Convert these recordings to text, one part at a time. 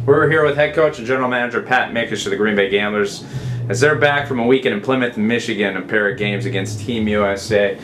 We're here with head coach and general manager Pat Mikesch of the Green Bay Gamblers as they're back from a weekend in Plymouth, Michigan, a pair of games against Team USA.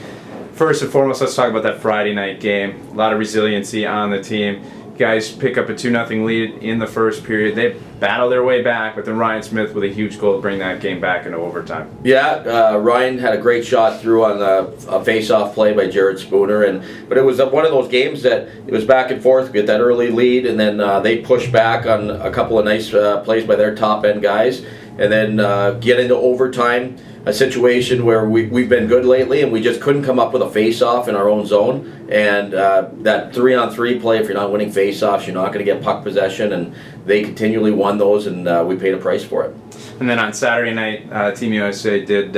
First and foremost, let's talk about that Friday night game. A lot of resiliency on the team. You guys pick up a 2-0 lead in the first period. They battle their way back, but then Ryan Smith with a huge goal to bring that game back into overtime. Yeah, Ryan had a great shot through on a face-off play by Jared Spooner, but it was one of those games that it was back and forth. We get that early lead, and then they push back on a couple of nice plays by their top-end guys, and then get into overtime. A situation where we've been good lately and we just couldn't come up with a face-off in our own zone, and that 3-on-3 play, if you're not winning face-offs, you're not going to get puck possession, and they continually won those, and we paid a price for it. And then on Saturday night, Team USA did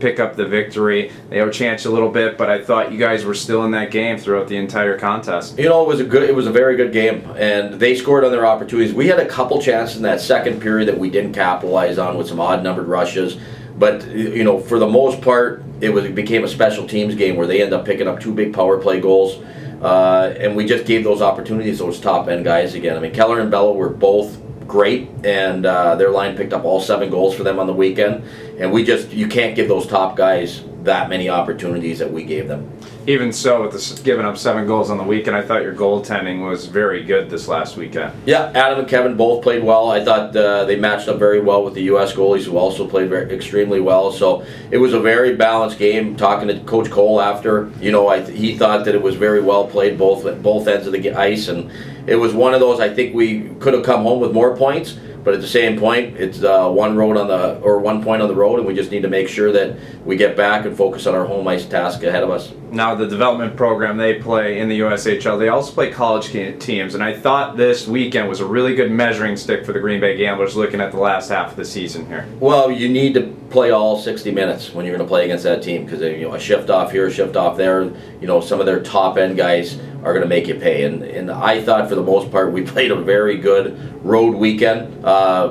pick up the victory. They outchanced a little bit, but I thought you guys were still in that game throughout the entire contest. You know, it was a very good game, and they scored on their opportunities. We had a couple chances in that second period that we didn't capitalize on with some odd-numbered rushes. But, you know, for the most part, it became a special teams game where they end up picking up 2 big power play goals. And we just gave those opportunities, those top-end guys again. I mean, Keller and Bello were both great, and their line picked up all 7 goals for them on the weekend. And you can't give those top guys that many opportunities that we gave them. Even so, with this giving up 7 goals on the weekend, I thought your goaltending was very good this last weekend. Yeah, Adam and Kevin both played well. I thought they matched up very well with the U.S. goalies, who also played extremely well. So it was a very balanced game. Talking to Coach Cole after, you know, he thought that it was very well played both ends of the ice, and it was one of those. I think we could have come home with more points. But at the same point, it's 1 point on the road, and we just need to make sure that we get back and focus on our home ice task ahead of us. Now, the development program they play in the USHL, they also play college teams, and I thought this weekend was a really good measuring stick for the Green Bay Gamblers looking at the last half of the season here. Well, you need to play all 60 minutes when you're going to play against that team, because a shift off here, a shift off there, some of their top-end guys are going to make you pay. And I thought for the most part we played a very good road weekend,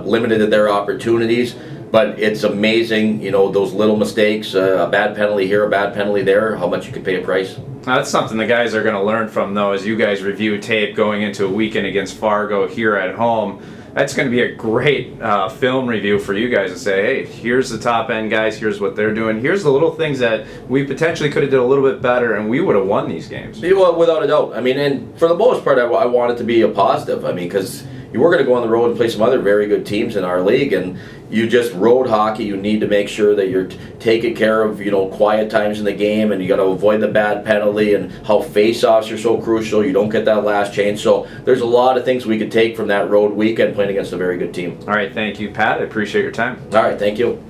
limited their opportunities, but it's amazing, those little mistakes, a bad penalty here, a bad penalty there, how much you can pay a price. Now, that's something the guys are going to learn from, though, as you guys review tape going into a weekend against Fargo here at home. That's going to be a great film review for you guys to say, hey, here's the top end guys, here's what they're doing, here's the little things that we potentially could have did a little bit better, and we would have won these games. Well, without a doubt. I mean, and for the most part, I want it to be a positive. I mean, because you were going to go on the road and play some other very good teams in our league, and you just road hockey. You need to make sure that you're taking care of quiet times in the game, and you got to avoid the bad penalty and how face-offs are so crucial. You don't get that last change. So there's a lot of things we could take from that road weekend playing against a very good team. All right, thank you, Pat. I appreciate your time. All right, thank you.